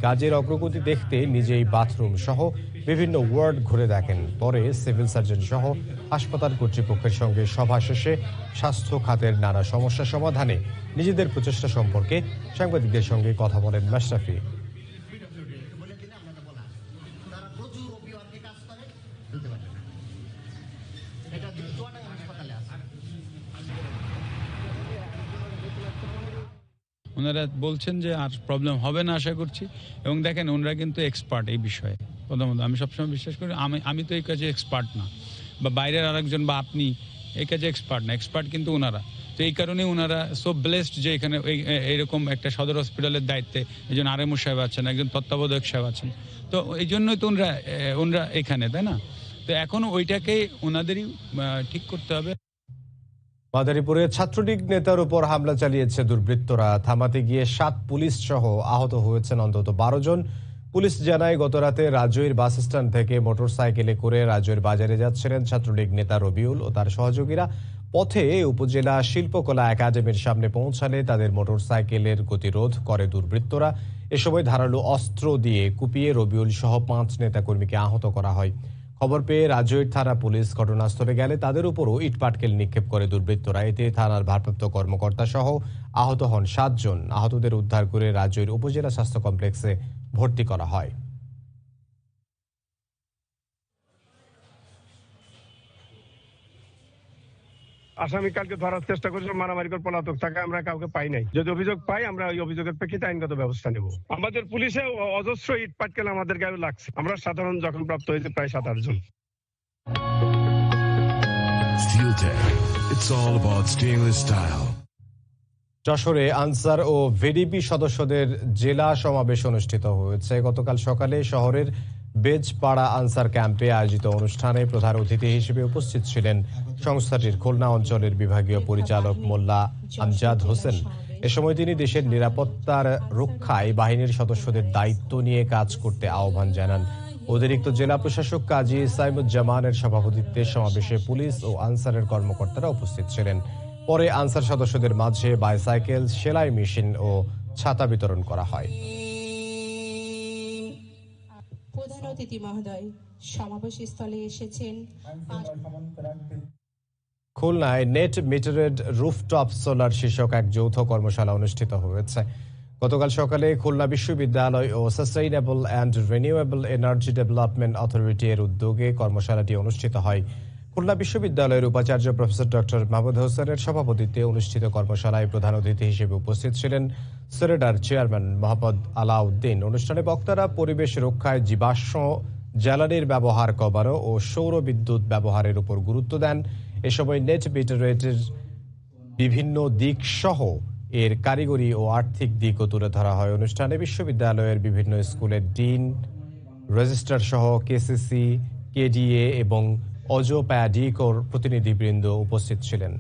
কাজের অগ্রগতি দেখতে নিজেই বাথরুম সহ বিভিন্ন ওয়ার্ড ঘুরে দেখেন। পরে সিভিল সার্জন সহ হাসপাতাল কর্তৃপক্ষের সঙ্গে সভা শেষে স্বাস্থ্য খাতের নানা সমস্যা সমাধানে নিজেদের প্রচেষ্টা সম্পর্কে সাংবাদিকদের সঙ্গে কথা বলেন মাশরাফি। ওনারা বলছেন যে আর প্রবলেম হবে না আশা করছি। এবং দেখেন ওনারা কিন্তু এক্সপার্ট এই বিষয়ে। প্রথমত আমি সবসময় বিশ্বাস করি আমি তো এই কাজে এক্সপার্ট না, বা বাইরের আরেকজন বা আপনি এই কাজে এক্সপার্ট না, এক্সপার্ট কিন্তু ওনারা। তো এই কারণে ওনারা সো ব্লেসড যে এখানে এইরকম একটা সদর হসপিটালের দায়িত্বে একজন আরএমও সাহেব আছেন, একজন তত্ত্বাবধায়ক সাহেব আছেন। তো এই জন্যই তো ওনারা এখানে, তাই না? তো এখনও ওইটাকেই ওনাদেরই ঠিক করতে হবে। মাদারীপুরে ছাত্রলীগ নেতার উপর হামলা চালিয়েছে দুর্বৃত্তরা। থামাতে গিয়ে 7 পুলিশ সহ আহত হয়েছেন অন্তত 12 জন। পুলিশ জানায়, গতরাতে রাজৈর বাস স্ট্যান্ড থেকে মোটরসাইকেলে করে রাজৈর বাজারে যাচ্ছিলেন ছাত্রলীগ নেতা রবিউল ও তার সহযোগীরা। পথে উপজেলা শিল্পকলা একাডেমির সামনে পৌঁছালে তাদের মোটরসাইকেলের গতিরোধ করে দুর্বৃত্তরা। এ সময় ধারালো অস্ত্র দিয়ে কুপিয়ে রবিউল সহ 5 নেতাকর্মীকে আহত করা হয়। খবর পেয়ে রাজৈর থানা পুলিশ ঘটনাস্থলে গেলে তাদের উপরও ইটপাটকেল নিক্ষেপ করে দুর্বৃত্তরা। এতে থানার ভারপ্রাপ্ত কর্মকর্তা সহ আহত হন 7 জন। আহতদের উদ্ধার করে রাজৈর উপজেলা স্বাস্থ্য কমপ্লেক্সে ভর্তি করা হয়। আসামিকালকে ধরার চেষ্টা করছে, মারামারি করে পলাতক থাকে, আমরা কাউকে পাই নাই। যদি অভিযোগ পাই আমরা ওই অভিযোগের প্রেক্ষিতে আইনগত ব্যবস্থা নেব। আমাদের পুলিশে অজস্র ইট পাটকেল আমাদের গায়ে লাগছে। আমরা সাধারণ যখন প্রাপ্ত হয়েছে প্রায় 7-8 জন। যশোরে আনসার ও ভিডিপি সদস্যদের জেলা সমাবেশ অনুষ্ঠিত হয়েছে। গতকাল সকালে শহরের বেজপাড়া আনসার ক্যাম্পে আয়োজিত অনুষ্ঠানে প্রধান অতিথি হিসেবে উপস্থিত ছিলেন সংস্থাটির খুলনা অঞ্চলের বিভাগীয় পরিচালক মোল্লা আমজাদ হোসেন। এ সময় তিনি দেশের নিরাপত্তার রক্ষায় বাহিনীর সদস্যদের দায়িত্ব নিয়ে কাজ করতে আহ্বান জানান। অতিরিক্ত জেলা প্রশাসক কাজী সাইমুজ্জামানের সভাপতিত্বে সমাবেশে পুলিশ ও আনসারের কর্মকর্তারা উপস্থিত ছিলেন। পরে আনসার সদস্যদের মাঝে বাইসাইকেল, সেলাই মেশিন ও ছাতা বিতরণ করা হয়। প্রধান অতিথি মহোদয়, সমাবেশস্থলে এসেছেন। খুলনায় নেট মিটারেড রুফটপ সোলার শীর্ষক এক যৌথ কর্মশালা অনুষ্ঠিত হয়েছে। গতকাল সকালে খুলনা বিশ্ববিদ্যালয় ও sustainable and renewable energy development authority এর উদ্যোগে কর্মশালাটি অনুষ্ঠিত হয়। খুলনা বিশ্ববিদ্যালয়ের উপাচার্য প্রফেসর ডক্টর মাহমুদ হোসেনের সভাপতিত্বে অনুষ্ঠিত কর্মশালায় প্রধান অতিথি হিসেবে উপস্থিত ছিলেন সেরেডার চেয়ারম্যান মোহাম্মদ আলাউদ্দিন। অনুষ্ঠানে বক্তারা পরিবেশ রক্ষায় জীবাশ্ম জ্বালানির ব্যবহার কমানো ও সৌর বিদ্যুৎ ব্যবহারের উপর গুরুত্ব দেন। এ সময় নেট মিটারের বিভিন্ন দিক সহ এর কারিগরি ও আর্থিক দিকও তুলে ধরা হয়। অনুষ্ঠানে বিশ্ববিদ্যালয়ের বিভিন্ন স্কুলের ডিন, রেজিস্ট্রার সহ কেসিসি, কেডিএ এবং অজোপ্যাডিকোর প্রতিনিধিবৃন্দ উপস্থিত ছিলেন।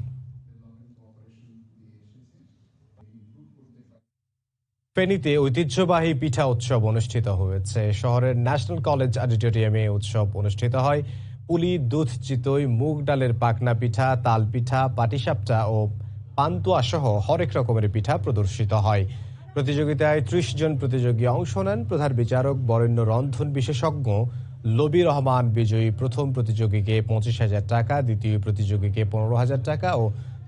ফেনীতে ঐতিহ্যবাহী পিঠা উৎসব অনুষ্ঠিত হয়েছে। শহরের ন্যাশনাল কলেজ অডিটোরিয়ামে উৎসব অনুষ্ঠিত হয়। পুলি, দুধ চিতই, মুগ ডালের পাকনা পিঠা, তাল পিঠা, পাটিসাপটা ও পান্তুয়া সহ হরেক রকমের পিঠা প্রদর্শিত হয়। প্রতিযোগিতায় 30 জন প্রতিযোগী অংশ নেন। প্রধান বিচারক বরেণ্য রন্ধন বিশেষজ্ঞ লবি রহমান বিজয়ী প্রথম প্রতিযোগীকে 25,000 টাকা, দ্বিতীয় প্রতিযোগীকে 15,000 টাকা ও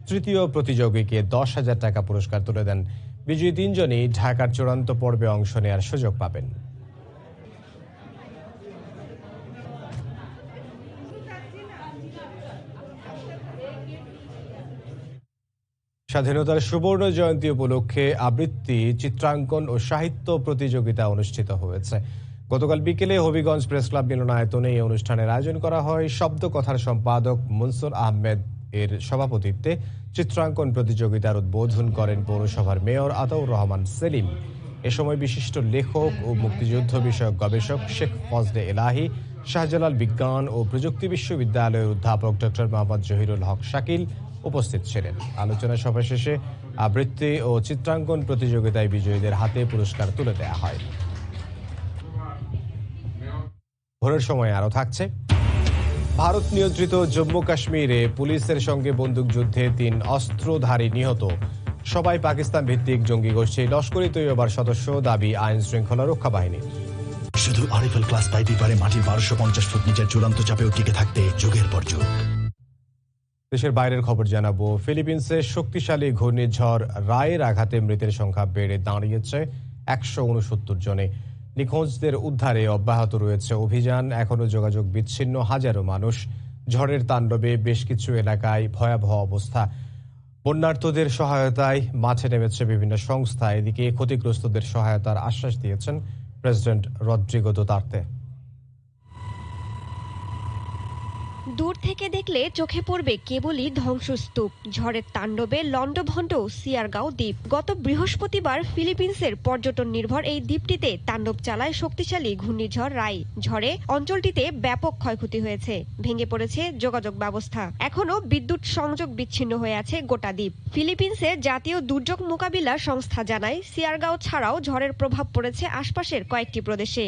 তৃতীয় প্রতিযোগীকে 10,000 টাকা পুরস্কার তুলে দেন। বিজয়ী 3 জনই ঢাকার চূড়ান্ত পর্বে অংশ নেওয়ার সুযোগ পাবেন। স্বাধীনতার সুবর্ণ জয়ন্তী উপলক্ষে আবৃত্তি, চিত্রাঙ্কন ও সাহিত্য প্রতিযোগিতা অনুষ্ঠিত হয়েছে। গতকাল বিকেলে হবিগঞ্জ প্রেস ক্লাব মিলনায়তনে এই অনুষ্ঠানের আয়োজন করা হয়। শব্দ কথার সম্পাদক মনসুর আহমেদ এর সভাপতিত্বে চিত্রাঙ্কন প্রতিযোগিতার উদ্বোধন করেন পৌরসভার মেয়র আতাউর রহমান সেলিম। এ সময় বিশিষ্ট লেখক ও মুক্তিযুদ্ধ বিষয়ক গবেষক শেখ ফজলে এলাহি, শাহজালাল বিজ্ঞান ও প্রযুক্তি বিশ্ববিদ্যালয়ের অধ্যাপক ডক্টর মোহাম্মদ জহিরুল হক শাকিল উপস্থিত ছিলেন। আলোচনা সভা শেষে আবৃত্তি ও চিত্রাঙ্কন প্রতিযোগিতায় বিজয়ীদের হাতে পুরস্কার তুলে দেওয়া হয়। ভোরের সময় আরও থাকছে। ভারত নিয়ন্ত্রিত জম্মু কাশ্মীরে পুলিশের সঙ্গে বন্দুকযুদ্ধে 3 অস্ত্রধারী নিহত। সবাই পাকিস্তান ভিত্তিক জঙ্গি গোষ্ঠী লস্কর ই তৈয়বার সদস্য, দাবি আইন শৃঙ্খলা রক্ষা বাহিনী। শুধু আরএফএল ক্লাস পাইপই পারে মাটির 1250 ফুট নিচের চূড়ান্ত চাপেও টিকে থাকতে যুগের পর যুগ। দেশের বাইরের খবর জানাবো। ফিলিপিন্সে শক্তিশালী ঘূর্ণিঝড় রায়ের আঘাতে মৃতের সংখ্যা বেড়ে দাঁড়িয়েছে 169 জনে। নিখোঁজদের উদ্ধারে অব্যাহত রয়েছে অভিযান। এখনো যোগাযোগ বিচ্ছিন্ন হাজারো মানুষ। ঝড়ের তাণ্ডবে বেশ কিছু এলাকায় ভয়াবহ অবস্থা। বন্যার্তদের সহায়তায় মাঠে নেমেছে বিভিন্ন সংস্থা। এদিকে ক্ষতিগ্রস্তদের সহায়তার আশ্বাস দিয়েছেন প্রেসিডেন্ট রদ্রিগো দুতার্তে। দূর থেকে দেখলে চোখে পড়বে কেবলই ধ্বংসস্তূপ। ঝড়ের তাণ্ডবে লন্ডভন্ড সিয়ারগাঁও দ্বীপ। গত বৃহস্পতিবার ফিলিপিন্সের পর্যটন নির্ভর এই দ্বীপটিতে তাণ্ডব চালায় শক্তিশালী ঘূর্ণিঝড় রাই। ঝড়ে অঞ্চলটিতে ব্যাপক ক্ষয়ক্ষতি হয়েছে, ভেঙে পড়েছে যোগাযোগ ব্যবস্থা। এখনো বিদ্যুৎ সংযোগ বিচ্ছিন্ন হয়ে আছে গোটা দ্বীপ। ফিলিপিন্সের জাতীয় দুর্যোগ মোকাবিলা সংস্থা জানায়, সিয়ারগাঁও ছাড়াও ঝড়ের প্রভাব পড়েছে আশপাশের কয়েকটি প্রদেশে।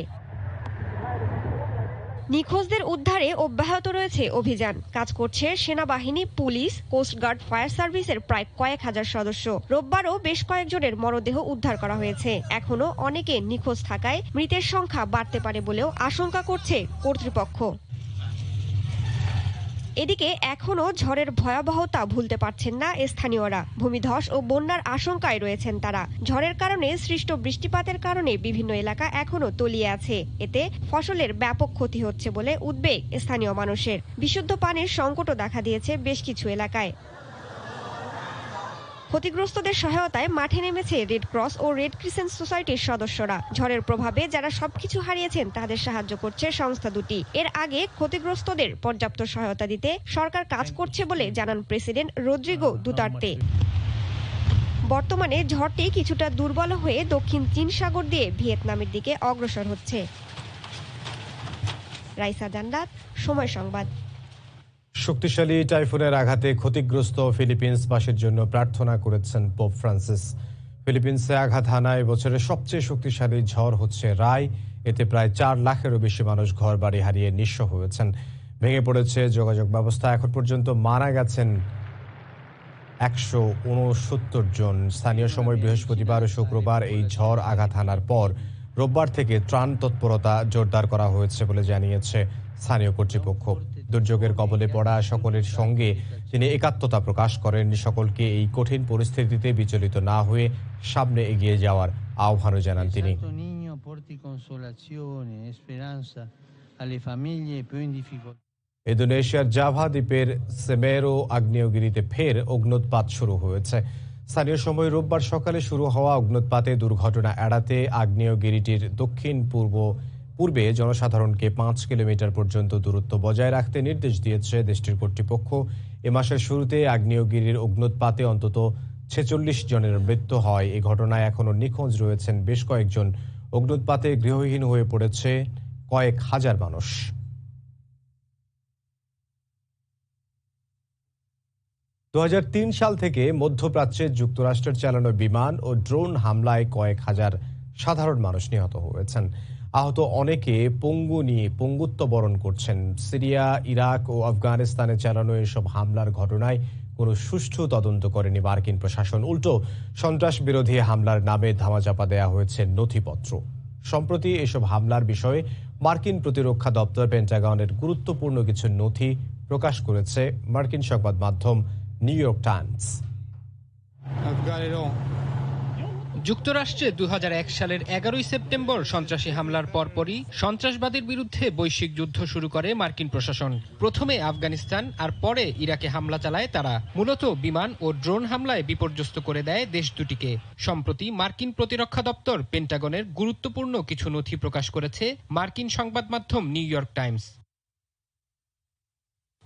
নিখোঁজদের উদ্ধারে অব্যাহত রয়েছে অভিযান। কাজ করছে সেনাবাহিনী, পুলিশ, কোস্টগার্ড, ফায়ার সার্ভিসের প্রায় কয়েক হাজার সদস্য। রোববারও বেশ কয়েকজনের মরদেহ উদ্ধার করা হয়েছে। এখনো অনেকে নিখোঁজ থাকায় মৃতের সংখ্যা বাড়তে পারে বলেও আশঙ্কা করছে কর্তৃপক্ষ। এদিকে এখনো ঝড়ের ভয়াবহতা ভুলতে পারছেন না স্থানীয়রা। ভূমিধস ও বন্যার আশঙ্কায় রয়েছেন তারা। ঝড়ের কারণে সৃষ্ট বৃষ্টিপাতের কারণে বিভিন্ন এলাকা এখনো তলিয়ে আছে। এতে ফসলের ব্যাপক ক্ষতি হচ্ছে বলে উদ্বেগ স্থানীয় মানুষের। বিশুদ্ধ পানির সংকটও দেখা দিয়েছে বেশ কিছু এলাকায়। ক্ষতিগ্রস্তদের সহায়তায় মাঠে নেমেছে রেড ক্রস ও রেড ক্রিসেন্ট সোসাইটির সদস্যরা। ঝড়ের প্রভাবে যারা সবকিছু হারিয়েছেন তাদের সাহায্য করছে সংস্থা দুটি। এর আগে ক্ষতিগ্রস্তদের পর্যাপ্ত সহায়তা দিতে সরকার কাজ করছে বলে জানান প্রেসিডেন্ট রদ্রিগো দুতার্তে। বর্তমানে ঝড়টি কিছুটা দুর্বল হয়ে দক্ষিণ চীন সাগর দিয়ে ভিয়েতনামের দিকে অগ্রসর হচ্ছে। রাইসা জান্নাত, সময় সংবাদ। শক্তিশালী টাইফুনের আঘাতে ক্ষতিগ্রস্ত ফিলিপিন্সবাসীর জন্য প্রার্থনা করেছেন পোপ ফ্রান্সিস। ফিলিপিন্সে আঘাত হানায় বছরের সবচেয়ে শক্তিশালী ঝড় হচ্ছে রায়। এতে প্রায় 4 লাখেরও বেশি মানুষ ঘর বাড়ি হারিয়ে নিঃস্ব হয়েছেন। ভেঙে পড়েছে যোগাযোগ ব্যবস্থা। এখন পর্যন্ত মারা গেছেন 169 জন। স্থানীয় সময় বৃহস্পতিবার ও শুক্রবার এই ঝড় আঘাত হানার পর রোববার থেকে ত্রাণ তৎপরতা জোরদার করা হয়েছে বলে জানিয়েছে স্থানীয় কর্তৃপক্ষ। দুর্যোগের কবলে পড়া সকলের সঙ্গে তিনি একাত্মতা প্রকাশ করেন। সকলকে এই কঠিন পরিস্থিতিতে বিচলিত না হয়ে সামনে এগিয়ে যাওয়ার আহ্বানও জানান তিনি। ইন্দোনেশিয়ার জাভা দ্বীপের সেমেরো আগ্নেয়গিরিতে ফের অগ্ন্যুৎপাত শুরু হয়েছে। স্থানীয় সময় রোববার সকালে শুরু হওয়া অগ্ন্যুৎপাতে দুর্ঘটনা এড়াতে আগ্নেয়গিরিটির দক্ষিণ পূর্বে জনসাধারণকে 5 কিলোমিটার পর্যন্ত দূরত্ব বজায় রাখতে নির্দেশ দিয়েছে দেশটির কর্তৃপক্ষ। এ মাসের শুরুতে আগ্নেয়গিরির অগ্ন্যুৎপাতে অন্তত 46 জনের মৃত্যু হয়। এই ঘটনায় এখনো নিখোঁজ রয়েছেন বেশ কয়েকজন। অগ্ন্যুৎপাতে গৃহহীন হয়ে পড়েছে কয়েক হাজার মানুষ। 2003 সাল থেকে মধ্যপ্রাচ্যে যুক্তরাষ্ট্রের চালানো বিমান ও ড্রোন হামলায় কয়েক হাজার সাধারণ মানুষ নিহত হয়েছেন। আহত অনেকে পঙ্গুত্ব বরণ করছেন। সিরিয়া, ইরাক ও আফগানিস্তানে চালানো এসব হামলার ঘটনায় কোনো সুষ্ঠু তদন্ত করেনি মার্কিন প্রশাসন। উল্টো সন্ত্রাস বিরোধী হামলার নামে ধামাচাপা দেয়া হয়েছে নথিপত্র। সম্প্রতি এসব হামলার বিষয়ে মার্কিন প্রতিরক্ষা দপ্তর পেন্টাগনের গুরুত্বপূর্ণ কিছু নথি প্রকাশ করেছে মার্কিন সংবাদ মাধ্যম নিউ ইয়র্ক টাইমস। যুক্তরাষ্ট্রে 2001 সালের 11 সেপ্টেম্বর সন্ত্রাসী হামলার পরপরই সন্ত্রাসবাদের বিরুদ্ধে বৈশ্বিক যুদ্ধ শুরু করে মার্কিন প্রশাসন। প্রথমে আফগানিস্তান আর পরে ইরাকে হামলা চালায় তারা। মূলত বিমান ও ড্রোন হামলায় বিপর্যস্ত করে দেয় দেশ দুটিকে। সম্প্রতি মার্কিন প্রতিরক্ষা দপ্তর পেন্টাগনের গুরুত্বপূর্ণ কিছু নথি প্রকাশ করেছে মার্কিন সংবাদ মাধ্যম new York Times.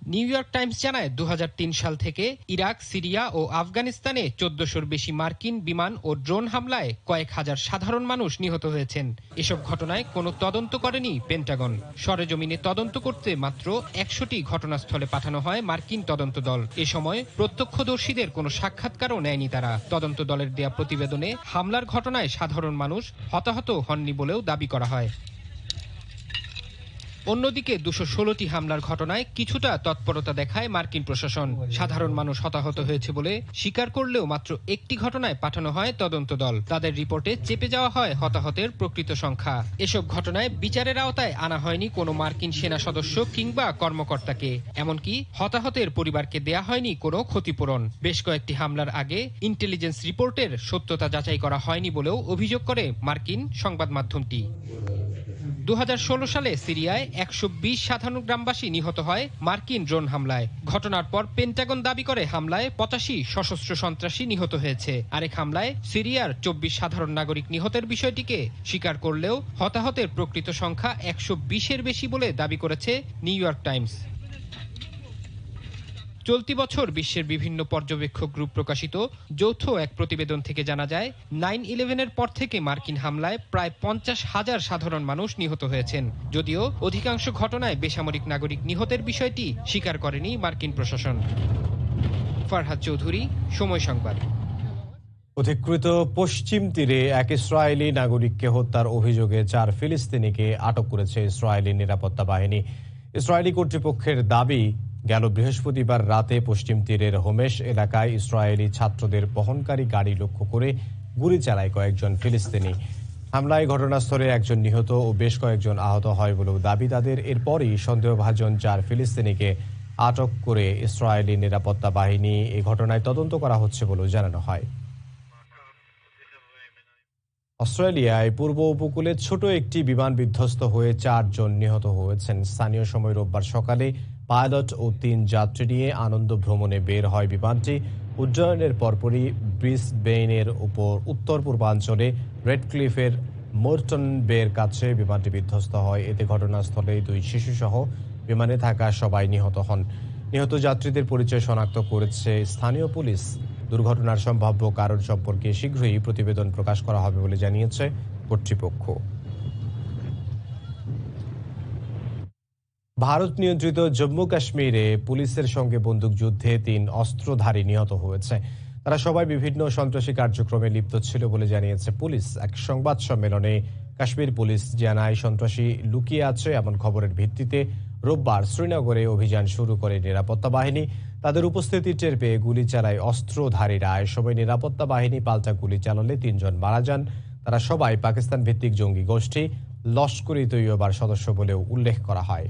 New York Times জানায় 2003 সাল থেকে ইরাক, সিরিয়া ও আফগানিস্তানে 1400-র বেশি মার্কিন বিমান ও ড্রোন হামলায় কয়েক হাজার সাধারণ মানুষ নিহত হয়েছেন। এসব ঘটনায় কোনো তদন্ত করেনি পেন্টাগন। সরেজমিনে তদন্ত করতে মাত্র 100টি ঘটনাস্থলে পাঠানো হয় মার্কিন তদন্ত দল। এ সময় প্রত্যক্ষদর্শীদের কোনো সাক্ষাৎকারও নেয়নি তারা। তদন্ত দলের দেয়া প্রতিবেদনে হামলার ঘটনায় সাধারণ মানুষ হতাহত হননি বলেও দাবি করা হয়। অন্যদিকে 216টি হামলার ঘটনায় কিছুটা তৎপরতা দেখায় মার্কিন প্রশাসন। সাধারণ মানুষ হতাহত হয়েছে বলে স্বীকার করলেও মাত্র একটি ঘটনায় পাঠানো হয় তদন্ত দল। তাদের রিপোর্টে চেপে যাওয়া হয় হতাহতের প্রকৃত সংখ্যা। এসব ঘটনায় বিচারের আওতায় আনা হয়নি কোনো মার্কিন সেনা সদস্য কিংবা কর্মকর্তাকে। এমনকি হতাহতের পরিবারকে দেয়া হয়নি কোনো ক্ষতিপূরণ। বেশ কয়েকটি হামলার আগে ইন্টেলিজেন্স রিপোর্টের সত্যতা যাচাই করা হয়নি বলেও অভিযোগ করে মার্কিন সংবাদ মাধ্যমটি। 2016 সালে সিরিয়ায় 120 সাধারণ গ্রামবাসী নিহত হয় মার্কিন ড্রোন হামলায়। ঘটনার পর পেন্টাগন দাবি করে হামলায় 85 সশস্ত্র সন্ত্রাসী নিহত হয়েছে। আরেক হামলায় সিরিয়ার 24 সাধারণ নাগরিক নিহতের বিষয়টিকে স্বীকার করলেও হতাহতের প্রকৃত সংখ্যা 120-এর বেশি বলে দাবি করেছে নিউ ইয়র্ক টাইমস। চলতি বছর বিশ্বের বিভিন্ন পর্যবেক্ষক গ্রুপ প্রকাশিত যৌথ এক প্রতিবেদন থেকে জানা যায় 9/11-এর পর থেকে মার্কিন হামলায় প্রায় 50,000 সাধারণ মানুষ নিহত হয়েছেন। যদিও অধিকাংশ ঘটনায় বেসামরিক নাগরিক নিহতের বিষয়টি স্বীকার করেনি মার্কিন প্রশাসন। ফারহাদ চৌধুরী, সময় সংবাদ। অধিকৃত পশ্চিম তীরে এক ইসরায়েলি নাগরিককে হত্যার অভিযোগে 4 ফিলিস্তিনিকে আটক করেছে ইসরায়েলি নিরাপত্তা বাহিনী। ইসরায়েলি কর্তৃপক্ষের দাবি, গেল বৃহস্পতিবার রাতে পশ্চিম তীরের হোমেশ এলাকায় ইসরায়েলি ছাত্রদের বহনকারী গাড়ি লক্ষ্য করে গুলি চালায় কয়েকজন ফিলিস্তিনি। হামলায় ঘটনাস্থলে একজন নিহত ও বেশ কয়েকজন আহত হয় বলেও দাবি তাদের। এরপরই সন্দেহভাজন 4 ফিলিস্তিনিকে আটক করে ইসরায়েলি নিরাপত্তা বাহিনী। এই ঘটনায় তদন্ত করা হচ্ছে বলেও জানানো হয়। অস্ট্রেলিয়ায় পূর্ব উপকূলে ছোট একটি বিমান বিধ্বস্ত হয়ে 4 জন নিহত হয়েছেন। স্থানীয় সময় রোববার সকালে পাইলট ও 3 যাত্রী নিয়ে আনন্দ ভ্রমণে বের হয় বিমানটি। উড্ডয়নের পরপরই ব্রিসবেনের উপর উত্তর পূর্বাঞ্চলে রেডক্লিফের মোরটন বের কাছে বিমানটি বিধ্বস্ত হয়। এতে ঘটনাস্থলে 2 শিশুসহ বিমানে থাকা সবাই নিহত হন। নিহত যাত্রীদের পরিচয় শনাক্ত করেছে স্থানীয় পুলিশ। দুর্ঘটনার সম্ভাব্য কারণ সম্পর্কে শীঘ্রই প্রতিবেদন প্রকাশ করা হবে বলে জানিয়েছে কর্তৃপক্ষ। ভারত নিয়ন্ত্রিত জম্মু কাশ্মীরে পুলিশের সঙ্গে বন্দুকযুদ্ধে 3 অস্ত্রধারী নিহত হয়েছে। তারা সবাই বিভিন্ন সন্ত্রাসী কার্যক্রমে লিপ্ত ছিল বলে জানিয়েছে পুলিশ। এক সংবাদ সম্মেলনে কাশ্মীর পুলিশ জানায়, সন্ত্রাসী লুকিয়ে আছে এমন খবরের ভিত্তিতে রোববার শ্রীনগরে অভিযান শুরু করে নিরাপত্তা বাহিনী। তাদের উপস্থিতি টের পেয়ে গুলি চালায় অস্ত্রধারীরা। এ সময় নিরাপত্তা বাহিনী পাল্টা গুলি চালালে 3 জন মারা যান। তারা সবাই পাকিস্তান ভিত্তিক জঙ্গি গোষ্ঠী লস্কর-ই-তৈয়বার সদস্য বলেও উল্লেখ করা হয়।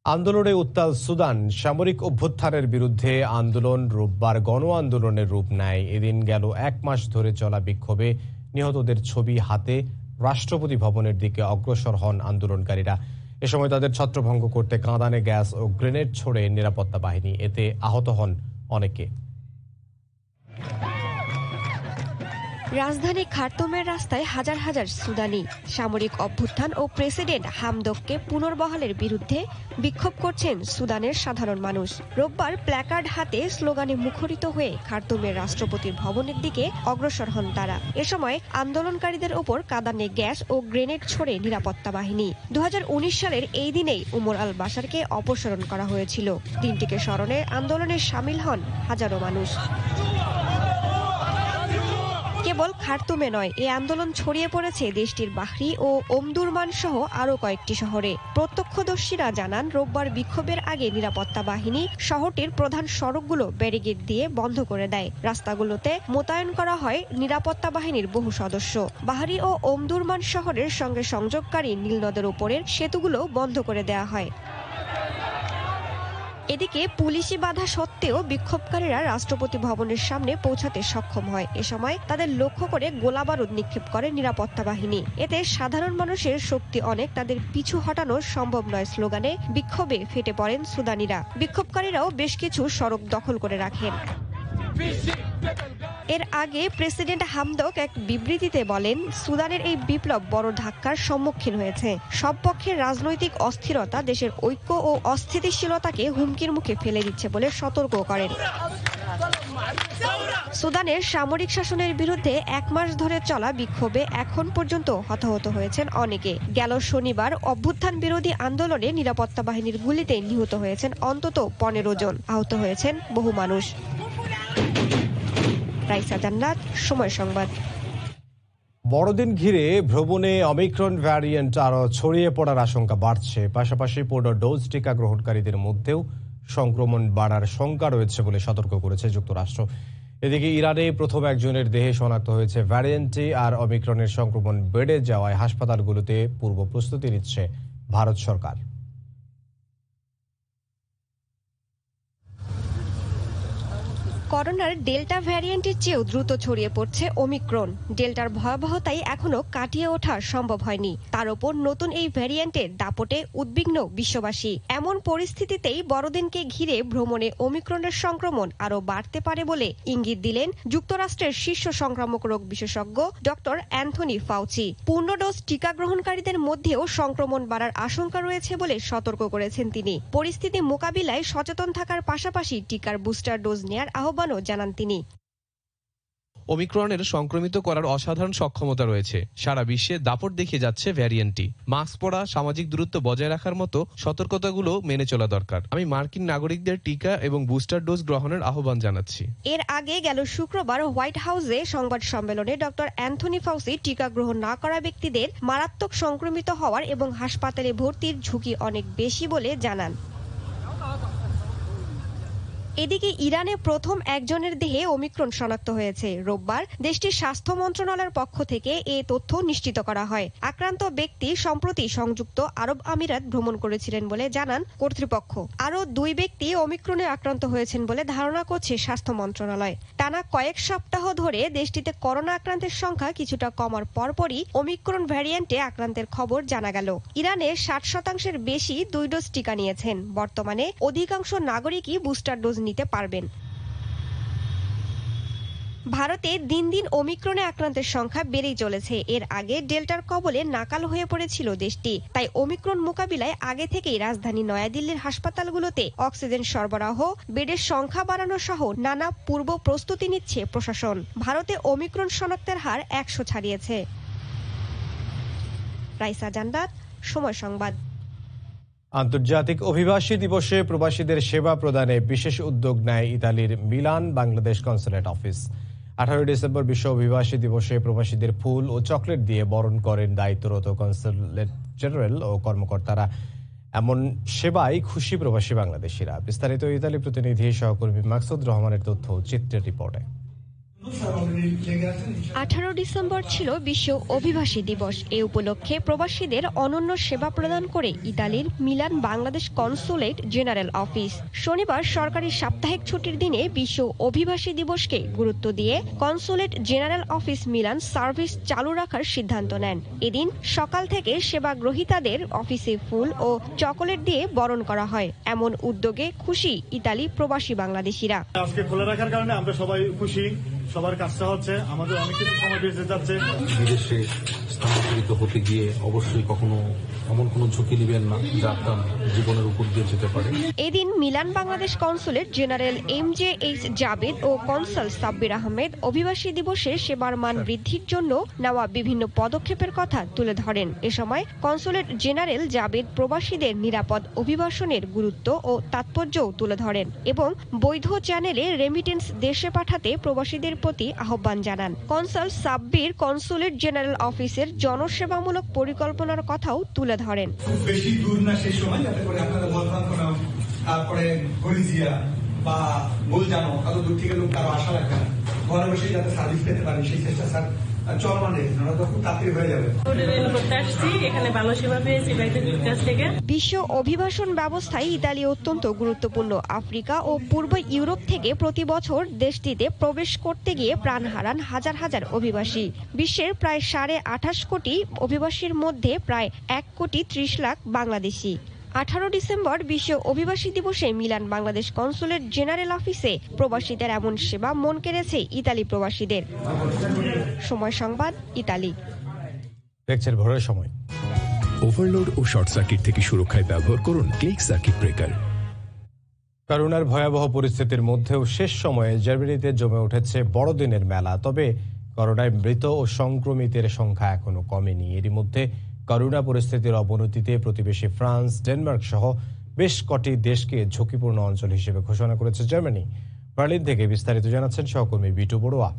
আন্দোলনে উত্তাল সুদান। সামরিক অভ্যুত্থানের বিরুদ্ধে আন্দোলন রোববার গণ আন্দোলনের রূপ নেয়। এদিন গেল 1 মাস ধরে চলা বিক্ষোভে নিহতদের ছবি হাতে রাষ্ট্রপতি ভবনের দিকে অগ্রসর হন আন্দোলনকারীরা। এ সময় তাদের ছত্রভঙ্গ করতে কাঁদানে গ্যাস ও গ্রেনেড ছোড়ে নিরাপত্তা বাহিনী। এতে আহত হন অনেকে। রাজধানী খার্তুমের রাস্তায় হাজার হাজার সুদানি সামরিক অভ্যুত্থান ও প্রেসিডেন্ট হামদককে পুনর্বহালের বিরুদ্ধে বিক্ষোভ করছেন সুদানের সাধারণ মানুষ। রোববার প্ল্যাকার্ড হাতে স্লোগানে মুখরিত হয়ে খার্তুমের রাষ্ট্রপতির ভবনের দিকে অগ্রসর হন তারা। এ সময় আন্দোলনকারীদের ওপর কাঁদানে গ্যাস ও গ্রেনেড ছোড়ে নিরাপত্তা বাহিনী। 2019 সালের এই দিনেই উমর আল বাশারকে অপসারণ করা হয়েছিল। দিনটিকে স্মরণে আন্দোলনে সামিল হন হাজারো মানুষ। কেবল খার্তুমে নয়, এই আন্দোলন ছড়িয়ে পড়েছে দেশটির বাহরি ও ওমদুরমান সহ আরো কয়েকটি শহরে। প্রত্যক্ষদর্শীরা জানান, রোববার বিক্ষোভের আগে নিরাপত্তা বাহিনী শহরটির প্রধান সড়কগুলো ব্যারিকেড দিয়ে বন্ধ করে দেয়। রাস্তাগুলোতে মোতায়েন করা হয় নিরাপত্তা বাহিনীর বহু সদস্য। বাহরি ও ওমদুরমান শহরের সঙ্গে সংযোগকারী নীল নদের উপরের সেতুগুলো বন্ধ করে দেওয়া হয়। এদিকে পুলিশি বাধা সত্ত্বেও বিক্ষোভকারীরা রাষ্ট্রপতি ভবনের সামনে পৌঁছাতে সক্ষম হয়। এ সময় তাদের লক্ষ্য করে গোলাবারুদ নিক্ষেপ করে নিরাপত্তা বাহিনী। এতে সাধারণ মানুষের শক্তি অনেক, তাদের পিছু হটানো সম্ভব নয় স্লোগানে বিক্ষোভে ফেটে পড়েন সুদানিরা। বিক্ষোভকারীরাও বেশ কিছু সড়ক দখল করে রাখেন। এর আগে প্রেসিডেন্ট হামদক এক বিবৃতিতে বলেন, সুদানের এই বিপ্লব বড় ধাক্কার সম্মুখীন হয়েছে। সব পক্ষের রাজনৈতিক অস্থিরতা দেশের ঐক্য ও অস্থিতিশীলতাকে হুমকির মুখে ফেলে দিচ্ছে বলে সতর্ক করেন। সুদানের সামরিক শাসনের বিরুদ্ধে 1 মাস ধরে চলা বিক্ষোভে এখন পর্যন্ত হতাহত হয়েছেন অনেকে। গেল শনিবার অভ্যুত্থান বিরোধী আন্দোলনে নিরাপত্তা বাহিনীর গুলিতে নিহত হয়েছেন অন্তত 15 জন, আহত হয়েছেন বহু মানুষ। রাইসা জান্নাত, সময় সংবাদ। বড়দিন ঘিরে ভ্রমণে অমিক্রন ভ্যারিয়েন্ট আরও ছড়িয়ে পড়ার আশঙ্কা বাড়ছে। পাশাপাশি পূর্ণ ডোজ টিকা গ্রহণকারীদের মধ্যেও সংক্রমণ বাড়ার শঙ্কা রয়েছে বলে সতর্ক করেছে যুক্তরাষ্ট্র। এদিকে ইরানে প্রথম একজনের দেহে শনাক্ত হয়েছে ভ্যারিয়েন্টটি, আর অমিক্রনের সংক্রমণ বেড়ে যাওয়ায় হাসপাতালগুলোতে পূর্ব প্রস্তুতি নিচ্ছে ভারত সরকার। করোনার ডেল্টা ভ্যারিয়েন্টের চেয়েও দ্রুত ছড়িয়ে পড়ছে ওমিক্রন। ডেল্টার ভয়াবহতাই এখনো কাটিয়ে ওঠা সম্ভব হয়নি, তার উপর নতুন এই ভ্যারিয়েন্টের দাপটে উদ্বিগ্ন বিশ্ববাসী। এমন পরিস্থিতিতেই বড়দিনকে ঘিরে ভ্রমণে ওমিক্রনের সংক্রমণ আরও বাড়তে পারে বলে ইঙ্গিত দিলেন যুক্তরাষ্ট্রের শীর্ষ সংক্রামক রোগ বিশেষজ্ঞ ডক্টর অ্যান্থনি ফাউচি। পূর্ণ ডোজ টিকা গ্রহণকারীদের মধ্যেও সংক্রমণ বাড়ার আশঙ্কা রয়েছে বলে সতর্ক করেছেন তিনি। পরিস্থিতি মোকাবিলায় সচেতন থাকার পাশাপাশি টিকার বুস্টার ডোজ নেয়ার আহ্বানও জানান তিনি। ওমিক্রনের সংক্রমিত করার অসাধারণ সক্ষমতা রয়েছে। সারা বিশ্বে দাপট দেখিয়ে যাচ্ছে ভ্যারিয়েন্টটি। মাস্ক পরা, সামাজিক দূরত্ব বজায় রাখার মতো সতর্কতাগুলো মেনে চলা দরকার। আমি মার্কিন নাগরিকদের টিকা এবং বুস্টার ডোজ গ্রহণের আহ্বান জানাচ্ছি। এর আগে গেল শুক্রবার হোয়াইট হাউসে সংবাদ সম্মেলনে ডক্টর অ্যান্থনি ফাউচি টিকা গ্রহণ না করা ব্যক্তিদের মারাত্মক সংক্রমিত হওয়ার এবং হাসপাতালে ভর্তির ঝুঁকি অনেক বেশি বলে জানান। এদিকে ইরানে প্রথম একজনের দেহে ওমিক্রন শনাক্ত হয়েছে। রোববার দেশটির স্বাস্থ্য মন্ত্রণালয়ের পক্ষ থেকে এ তথ্য নিশ্চিত করা হয়। আক্রান্ত ব্যক্তি সম্প্রতি সংযুক্ত আরব আমিরাত ভ্রমণ করেছিলেন বলে জানান কর্তৃপক্ষ। আরও 2 ব্যক্তি ওমিক্রনে আক্রান্ত হয়েছেন বলে ধারণা করছে স্বাস্থ্য মন্ত্রণালয়। টানা কয়েক সপ্তাহ ধরে দেশটিতে করোনা আক্রান্তের সংখ্যা কিছুটা কমার পরপরই ওমিক্রন ভ্যারিয়েন্টে আক্রান্তের খবর জানা গেল। ইরানে 60% বেশি 2 ডোজ টিকা নিয়েছেন। বর্তমানে অধিকাংশ নাগরিকই বুস্টার ডোজ নিতে পারবেন। ভারতে দিন দিন ওমিক্রনে আক্রান্তের সংখ্যা বেড়েই চলেছে। এর আগে ডেল্টার কবলে নাকাল হয়ে পড়েছিল দেশটি। তাই ওমিক্রন মোকাবিলায় আগে থেকেই রাজধানী নয়াদিল্লির হাসপাতালগুলোতে অক্সিজেন সরবরাহ, বেডের সংখ্যা বাড়ানো সহ নানা পূর্ব প্রস্তুতি নিচ্ছে প্রশাসন। ভারতে ওমিক্রন শনাক্তের হার 100 ছাড়িয়েছে। রাইসা জান্নাত, সময় সংবাদ। আন্তর্জাতিক অভিবাসী দিবসে প্রবাসীদের সেবা প্রদানে বিশেষ উদ্যোগ নেয় ইতালির Milan Bangladesh consulate office. 18 December বিশ্ব অভিবাসী দিবসে প্রবাসীদের ফুল ও চকলেট দিয়ে বরণ করেন দায়িত্বরত কনসুলেট জেনারেল ও কর্মকর্তারা। এমন সেবায় খুশি প্রবাসী বাংলাদেশিরা। বিস্তারিত ইতালি প্রতিনিধি সহকর্মী মাকসুদ রহমানের তথ্য চিত্রের রিপোর্টে। 18 ডিসেম্বর ছিল বিশ্ব অভিবাসী দিবস। এ উপলক্ষে প্রবাসীদের অনন্য সেবা প্রদান করে ইতালির Milan Bangladesh consulate general office. শনিবার সরকারি সাপ্তাহিক ছুটির দিনে বিশ্ব অভিবাসী দিবসকে গুরুত্ব দিয়ে consulate general office Milan service চালু রাখার সিদ্ধান্ত নেন। এদিন সকাল থেকে সেবা গ্রহীতাদের অফিসে ফুল ও চকোলেট দিয়ে বরণ করা হয়। এমন উদ্যোগে খুশি ইতালি প্রবাসী বাংলাদেশিরা। আজকে খোলা রাখার কারণে আমরা সবাই খুশি। সবার কাজটা হচ্ছে, আমাদের অনেক কিছু সময় বেঁচে যাচ্ছে। বিদেশে স্থানান্তরিত হতে গিয়ে অবশ্যই কখনো এমন কোনো ঝুঁকি নেবেন না যা আপনার জীবনের উপর দিয়ে যেতে পারে। এদিন Milan Bangladesh consulate general MJH Jabed ও কনসাল সাব্বির আহমেদ অভিবাসী দিবসে সেবার মান বৃদ্ধির জন্য নেওয়া বিভিন্ন পদক্ষেপের কথা তুলে ধরেন। এ সময় কনসুলেট জেনারেল জাবেদ প্রবাসীদের নিরাপদ অভিবাসনের গুরুত্ব ও তাৎপর্যও তুলে ধরেন এবং বৈধ চ্যানেলে রেমিটেন্স দেশে পাঠাতে প্রবাসীদের প্রতি আহ্বান জানান। কনসাল সাব্বির কনসুলেট জেনারেল অফিসের জনসেবামূলক পরিকল্পনার কথাও তুলে ধরেন। খুব বেশি দূর না সেই সময়, যাতে করে আপনারা বলবান, তারপরে গলিজিয়া বা গোলজানো কত দূর থেকে লোক তারা আশা রাখে না, ঘরে বসে যাতে সার্ভিস পেতে পারে সেই চেষ্টা স্যার চলমান রেখেছেন। ওরা তো খুব তাড়াতাড়ি হয়ে যাবে। বিশ্ব অভিবাসন ব্যবস্থায় ইতালি অত্যন্ত গুরুত্বপূর্ণ। আফ্রিকা ও পূর্ব ইউরোপ থেকে প্রতি বছর দেশটিতে প্রবেশ করতে গিয়ে প্রাণ হারান হাজার হাজার অভিবাসী। বিশ্বের প্রায় 28.5 কোটি অভিবাসীর মধ্যে প্রায় 1,30,00,000 বাংলাদেশি। 18 ডিসেম্বর বিশ্ব অভিবাসী দিবসে মিলান বাংলাদেশ কনসুলেট জেনারেল অফিসে প্রবাসীদের এমন সেবা মন কেড়েছে ইতালি প্রবাসীদের। সময় সংবাদ, ইতালি। দেখছেন ভোরের সময়। ওভারলোড ও শর্ট সার্কিট থেকে সুরক্ষায় ব্যবহার করুন ক্লিক সার্কিট ব্রেকার। করোনার ভয়াবহ পরিস্থিতির মধ্যেও শেষ সময়ে জার্মানিতে জমে উঠেছে বড়দিনের মেলা। তবে করোনায় মৃত ও সংক্রমিতের সংখ্যা এখনো কমেনি। এরই মধ্যে করোনা পরিস্থিতির অবনতিতে প্রতিবেশী ফ্রান্স, ডেনমার্ক সহ বেশ কটি দেশকে ঝুঁকিপূর্ণ অঞ্চল হিসেবে ঘোষণা করেছে জার্মানি। বার্লিন থেকে বিস্তারিত জানাচ্ছেন সহকর্মী বিটু বড়ুয়া।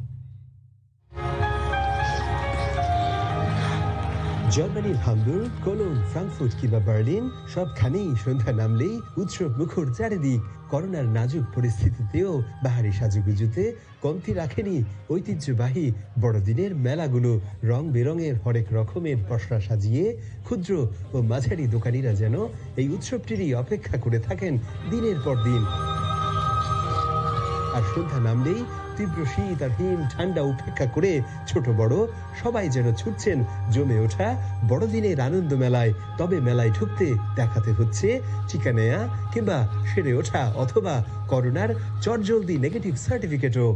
জার্মানির হামবুর্গ, কোলোন, ফ্রাঙ্কফুর্ট কিংবা বার্লিন সবখানেই সন্ধ্যা নামলেই উৎসব মুখর চারিদিক। করোনার নাজুক পরিস্থিতিতেও বাহারি সাজুগুজুতে কমতি রাখেনি ঐতিহ্যবাহী বড়দিনের মেলাগুলো। রং বেরঙের হরেক রকমের পসরা সাজিয়ে ক্ষুদ্র ও মাঝারি দোকানিরা যেন এই উৎসবটিরই অপেক্ষা করে থাকেন দিনের পর দিন। আর সন্ধ্যা নামলেই তীব্র শীত আর হিম ঠান্ডা উপেক্ষা করে ছোট বড় সবাই যেন ছুটছেন জমে ওঠা বড়দিনের আনন্দ মেলায়। তবে মেলায় ঢুকতে দেখাতে হচ্ছে টিকা নেয়া কিংবা সেরে ওঠা অথবা করোনার চটজলদি নেগেটিভ সার্টিফিকেটও।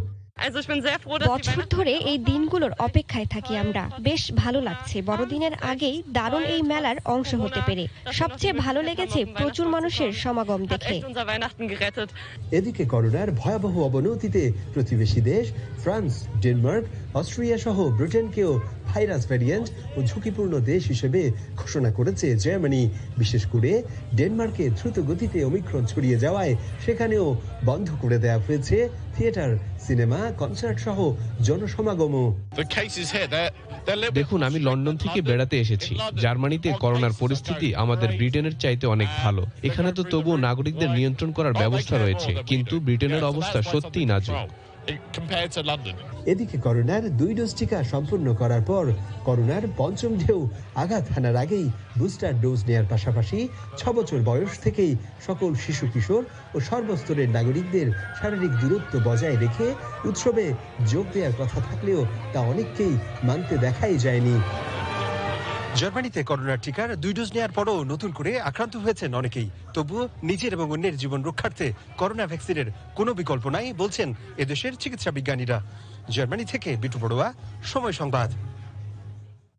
বছর ধরে এই দিনগুলোর অপেক্ষায় থাকি আমরা। বেশ ভালো লাগছে বড়দিনের আগেই দারুণ এই মেলার অংশ হতে পেরে। সবচেয়ে ভালো লেগেছে প্রচুর মানুষের সমাগম দেখে। এদিকে করোনার ভয়াবহ অবনতিতে প্রতিবেশী দেশ ফ্রান্স, ডেনমার্ক, অস্ট্রিয়া সহ ব্রিটেনকেও ভাইরাস ভ্যারিয়েন্ট ও ঝুঁকিপূর্ণ দেশ হিসেবে ঘোষণা করেছে জার্মানি। বিশেষ করে ডেনমার্কে দ্রুত গতিতে ওমিক্রন ছড়িয়ে যাওয়ায় সেখানেও বন্ধ করে দেওয়া হয়েছে থিয়েটার, সিনেমা, কনসার্ট সহ জনসমাগমও। দেখুন, আমি লন্ডন থেকে বেড়াতে এসেছি। জার্মানিতে করোনার পরিস্থিতি আমাদের ব্রিটেনের চাইতে অনেক ভালো। এখানে তো তবুও নাগরিকদের নিয়ন্ত্রণ করার ব্যবস্থা রয়েছে, কিন্তু ব্রিটেনের অবস্থা সত্যিই নাজুক। এদিকে করোনার 2 ডোজ টিকা সম্পূর্ণ করার পর করোনার 5ম ঢেউ আঘাত হানার আগেই বুস্টার ডোজ নেয়ার পাশাপাশি 6 বছর বয়স থেকেই সকল শিশু কিশোর ও সর্বস্তরের নাগরিকদের শারীরিক দূরত্ব বজায় রেখে উৎসবে যোগ দেওয়ার কথা থাকলেও তা অনেককেই মানতে দেখাই যায়নি। জার্মানিতে করোনার টিকার 2 ডোজ নেওয়ার পরও নতুন করে আক্রান্ত হয়েছেন অনেকেই। তবুও নিজের এবং অন্যের জীবন রক্ষার্থে করোনা ভ্যাকসিনের কোনো বিকল্প নাই বলছেন এদেশের চিকিৎসা বিজ্ঞানীরা। জার্মানি থেকে বিটু বড়ুয়া, সময় সংবাদ।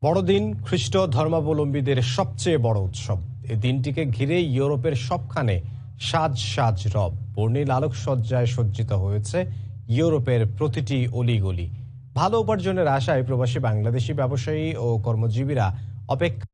বড়দিন খ্রিস্ট ধর্মাবলম্বীদের সবচেয়ে বড় উৎসব। এই দিনটিকে ঘিরে ইউরোপের সবখানে সাজ সাজ রব। বর্ণিল আলোকসজ্জায় সজ্জিত হয়েছে ইউরোপের প্রতিটি অলিগলি। ভালো উপার্জনের আশায় প্রবাসী বাংলাদেশি ব্যবসায়ী ও কর্মজীবীরা অপেক্ষা